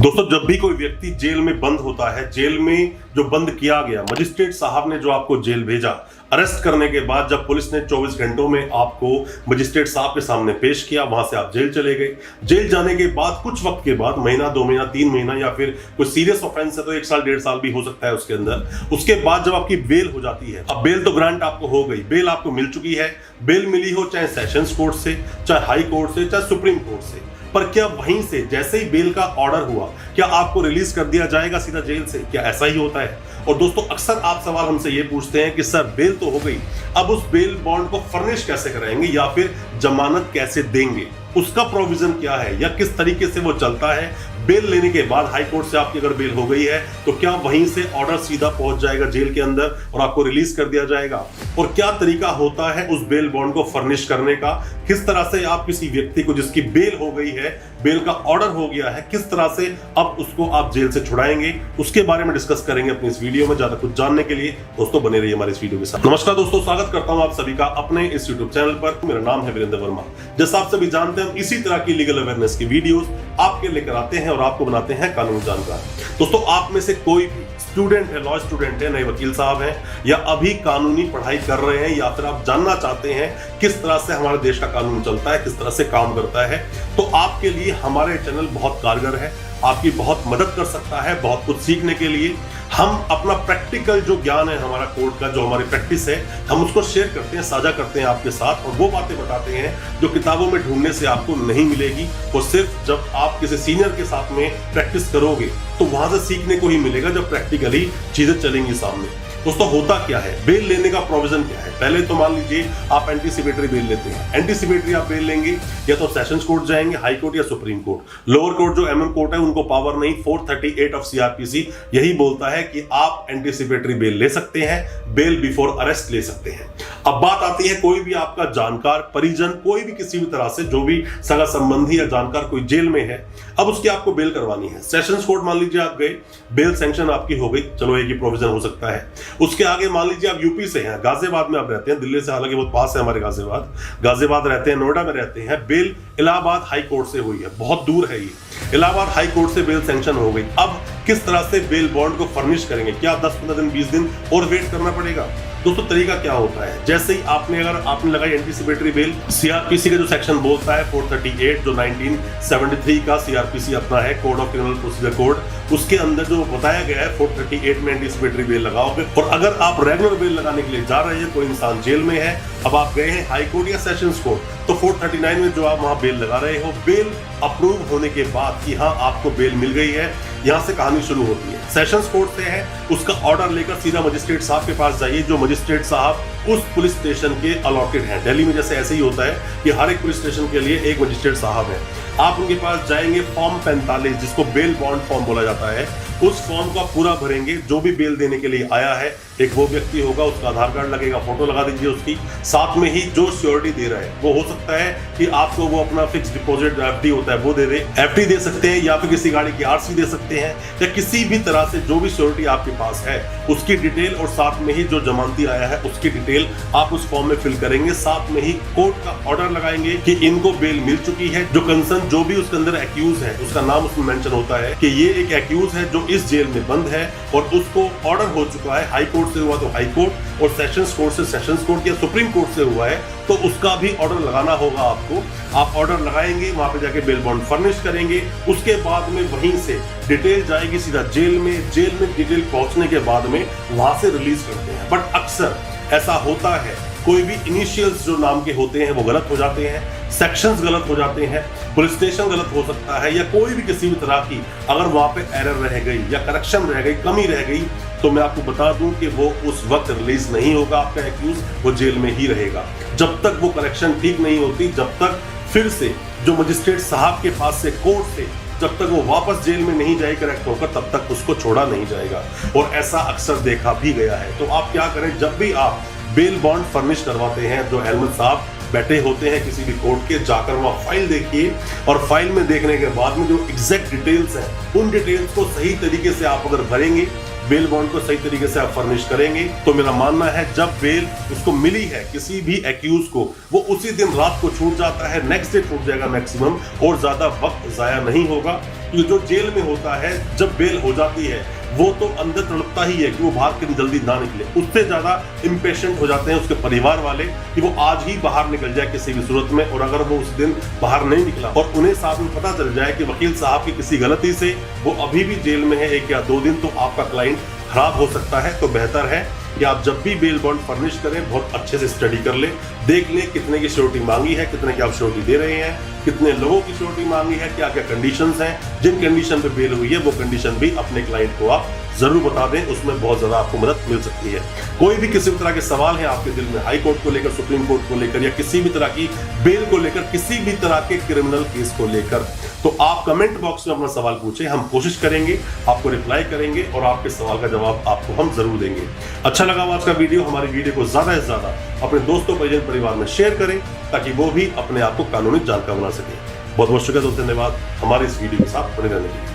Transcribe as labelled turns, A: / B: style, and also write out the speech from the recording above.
A: दोस्तों, जब भी कोई व्यक्ति जेल में बंद होता है, जेल में जो बंद किया गया, मजिस्ट्रेट साहब ने जो आपको जेल भेजा, अरेस्ट करने के बाद जब पुलिस ने 24 घंटों में आपको मजिस्ट्रेट साहब के सामने पेश किया, वहां से आप जेल चले गए। जेल जाने के बाद कुछ वक्त के बाद, महीना, 2 महीना, 3 महीना, या फिर कोई सीरियस ऑफेंस है तो 1 साल 1.5 साल भी हो सकता है उसके अंदर। उसके बाद जब आपकी बेल हो जाती है, अब बेल तो ग्रांट आपको हो गई, बेल आपको मिल चुकी है। बेल मिली हो चाहे सेशंस कोर्ट से, चाहे हाई कोर्ट से, चाहे सुप्रीम कोर्ट से, पर क्या वहीं से जैसे ही बेल का ऑर्डर हुआ, क्या आपको रिलीज कर दिया जाएगा सीधा जेल से? क्या ऐसा ही होता है? और दोस्तों, अक्सर आप सवाल हमसे ये पूछते हैं कि सर बेल तो हो गई, अब उस बेल बॉन्ड को फर्निश कैसे कराएंगे या फिर जमानत कैसे देंगे, उसका प्रोविजन क्या है या किस तरीके से वो चलता है? बेल लेने के बाद हाई कोर्ट से आपकी अगर बेल हो गई है तो क्या वहीं से ऑर्डर सीधा पहुंच जाएगा जेल के अंदर और आपको रिलीज कर दिया जाएगा? और क्या तरीका होता है उस बेल बॉन्ड को फर्निश करने का? किस तरह से आप किसी व्यक्ति को जिसकी बेल हो गई है, बेल का ऑर्डर हो गया है, किस तरह से अब उसको आप जेल से छुड़ाएंगे, उसके बारे में डिस्कस करेंगे अपनी इस वीडियो में। ज्यादा कुछ जानने के लिए दोस्तों बने रहिए हमारे इस वीडियो के साथ। नमस्कार दोस्तों, स्वागत करता हूं आप सभी का अपने इस यूट्यूब चैनल पर। मेरा नाम है वीरेंद्र वर्मा। जैसा आप सभी जानते हैं, हम इसी तरह की लीगल अवेयरनेस की वीडियोस आपके लेकर आते हैं और आपको बनाते हैं कानून जानकार। दोस्तों, आप में से कोई भी स्टूडेंट है, लॉ स्टूडेंट है, नए वकील साहब हैं, या अभी कानूनी पढ़ाई कर रहे हैं, या फिर आप जानना चाहते हैं किस तरह से हमारे देश का कानून चलता है, किस तरह से काम करता है, तो आपके लिए हमारे चैनल बहुत कारगर है, आपकी बहुत मदद कर सकता है बहुत कुछ सीखने के लिए। हम अपना प्रैक्टिकल जो ज्ञान है, हमारा कोर्ट का जो हमारी प्रैक्टिस है, हम उसको शेयर करते हैं, साझा करते हैं आपके साथ, और वो बातें बताते हैं जो किताबों में ढूंढने से आपको नहीं मिलेगी। वो सिर्फ जब आप किसी सीनियर के साथ में प्रैक्टिस करोगे तो वहां से सीखने को ही मिलेगा, जब प्रैक्टिकली चीजें चलेंगी सामने। दोस्तों, होता क्या है, बेल लेने का प्रोविजन क्या है? पहले तो मान लीजिए आप एंटीसिपेटरी बेल लेते हैं। एंटीसिपेटरी आप बेल लेंगे या तो सेशंस कोर्ट जाएंगे, हाई कोर्ट या सुप्रीम कोर्ट। लोअर कोर्ट जो एमएम कोर्ट है, उनको पावर नहीं। 438 ऑफ सीआरपीसी यही बोलता है कि आप एंटीसिपेटरी बेल ले सकते हैं, बेल बिफोर अरेस्ट ले सकते हैं। अब बात आती है, कोई भी आपका जानकार, परिजन, कोई भी किसी भी तरह से जो भी सगा संबंधी या जानकार कोई जेल में है, अब उसकी आपको बेल करवानी है। सेशंस कोर्ट मान लीजिए आप गए, बेल सैंक्शन आपकी हो गई, चलो एक ही प्रोविजन हो सकता है। उसके आगे मान लीजिए आप यूपी से हैं, गाजियाबाद में आप रहते हैं, दिल्ली से हालांकि बहुत पास है हमारे गाजियाबाद रहते हैं, नोएडा में रहते हैं, बेल इलाहाबाद हाई कोर्ट से हुई है, बहुत दूर है ये, इलाहाबाद हाई कोर्ट से बेल सैंक्शन हो गई। अब किस तरह से बेल बॉन्ड को फर्निश करेंगे? क्या 10-15 दिन, 20 दिन और वेट करना पड़ेगा? दोस्तों, तरीका क्या होता है, जैसे ही अगर आपने लगाई एंटीसिपेटरी बेल, सीआरपीसी का जो सेक्शन बोलता है 438, जो 1973 का सीआरपीसी अपना है, code of criminal procedure code, उसके अंदर जो बताया गया है 438 में एंटीसिपेटरी बेल लगाओगे। और अगर आप रेगुलर बेल लगाने के लिए जा रहे हैं, कोई इंसान जेल में है, अब आप गए हैं हाई कोर्ट या सेशंस कोर्ट, तो 439 में जो आप वहां बेल लगा रहे हो, बेल अप्रूव होने के बाद कि हाँ आपको बेल मिल गई है, यहां से कहानी शुरू होती है। सेशंस कोर्ट से है, उसका ऑर्डर लेकर सीधा मजिस्ट्रेट साहब के पास जाइए, जो मजिस्ट्रेट साहब उस पुलिस स्टेशन के अलॉटेड हैं। दिल्ली में जैसे ऐसे ही होता है कि हर एक पुलिस स्टेशन के लिए एक मजिस्ट्रेट साहब है। आप उनके पास जाएंगे, फॉर्म 45 जिसको बेल बॉन्ड फॉर्म बोला जाता है, उस फॉर्म का पूरा भरेंगे। जो भी बेल देने के लिए आया है, एक वो व्यक्ति होगा, उसका आधार कार्ड लगेगा, फोटो लगा दीजिए उसकी, साथ में ही जो श्योरिटी दे रहा है, वो हो सकता है कि आपको वो अपना फिक्स डिपॉजिट एफडी होता है वो दे दे, एफडी दे सकते हैं, या फिर किसी गाड़ी की आरसी दे सकते हैं, या किसी भी तरह से जो भी श्योरिटी आपके पास है उसकी डिटेल, और साथ में ही जो जमानती आया है उसकी डिटेल आप उस फॉर्म में फिल करेंगे। साथ में ही कोर्ट का ऑर्डर लगाएंगे कि इनको बेल मिल चुकी है। जो कंसर्न, जो भी उसके अंदर एक्यूज है, उसका नाम उसमें मेंशन होता है कि ये एक एक्यूज है जो इस जेल में बंद है, और उसको ऑर्डर हो चुका है, हाई कोर्ट से हुआ तो हाई कोर्ट, और सेशंस कोर्ट से सेशंस कोर्ट या सुप्रीम कोर्ट से हुआ है तो उसका भी ऑर्डर लगाना होगा आपको। आप ऑर्डर लगाएंगे, वहां पे जाके बेल बॉन्ड फर्निश करेंगे, उसके बाद में वहीं से डिटेल जाएगी सीधा जेल में। जेल में डिटेल पहुंचने के बाद में वहां से रिलीज करते हैं। बट अक्सर ऐसा होता है, कोई भी इनिशियल्स जो नाम के होते हैं वो गलत हो जाते हैं, सेक्शंस गलत हो जाते हैं, पुलिस स्टेशन गलत हो सकता है, या कोई भी किसी भी तरह की अगर वहां पे एरर रह गई या करेक्शन रह गई, कमी रह गई, तो मैं आपको बता दूं कि वो उस वक्त रिलीज नहीं होगा आपका एक्यूज, वो जेल में ही रहेगा जब तक वो करेक्शन ठीक नहीं होती, जब तक फिर से जो मजिस्ट्रेट साहब के पास से, कोर्ट से, जब तक वो वापस जेल में नहीं जाए करेक्ट होकर, तब तक उसको छोड़ा नहीं जाएगा। और ऐसा अक्सर देखा भी गया है। तो आप क्या करें, जब भी आप बेल बॉन्ड फर्निश करवाते हैं, जो अहमद साहब बैठे होते हैं किसी भी कोर्ट के, जाकर वहाँ फाइल देखिए, और फाइल में देखने के बाद में जो एग्जैक्ट डिटेल्स हैं, उन डिटेल्स को सही तरीके से आप अगर भरेंगे, बेल बॉन्ड को सही तरीके से आप फर्निश करेंगे, तो मेरा मानना है जब बेल उसको मिली है किसी भी एक्यूज को, वो उसी दिन रात को छूट जाता है, नेक्स्ट डे छूट जाएगा मैक्सिमम, और ज्यादा वक्त जाया नहीं होगा। क्योंकि जो जेल में होता है जब बेल हो जाती है वो तो अंदर तड़पता ही है कि वो बाहर कितनी जल्दी ना निकले। उससे ज्यादा इम्पेशेंट हो जाते हैं उसके परिवार वाले कि वो आज ही बाहर निकल जाए किसी भी सूरत में, और अगर वो उस दिन बाहर नहीं निकला और उन्हें साथ में पता चल जाए कि वकील साहब की किसी गलती से वो अभी भी जेल में है 1 या 2 दिन, तो आपका क्लाइंट खराब हो सकता है। तो बेहतर है कि आप जब भी बेल बॉन्ड फर्निश करें बहुत अच्छे से स्टडी कर ले, देख ले कितने की श्योरिटी मांगी है, कितने की आप श्योरिटी दे रहे हैं, कितने लोगों की श्योरिटी मांगी है, क्या क्या कंडीशंस हैं। जिन कंडीशन पे बेल हुई है वो कंडीशन भी अपने क्लाइंट को आप जरूर बता दें, उसमें बहुत ज्यादा आपको मदद मिल सकती है। कोई भी किसी भी तरह के सवाल है आपके दिल में हाई कोर्ट को लेकर, सुप्रीम कोर्ट को लेकर, या किसी भी तरह की बेल को लेकर, किसी भी तरह के क्रिमिनल केस को लेकर, तो आप कमेंट बॉक्स में अपना सवाल पूछें, हम कोशिश करेंगे आपको रिप्लाई करेंगे और आपके सवाल का जवाब आपको हम जरूर देंगे। अच्छा लगा आज का वीडियो, हमारी वीडियो को ज्यादा से ज्यादा अपने दोस्तों परिजन परिवार में शेयर करें ताकि वो भी अपने आप को कानूनी जानकार बना सके। बहुत बहुत शुक्रिया, धन्यवाद हमारे इस वीडियो के साथ बने रहने के लिए।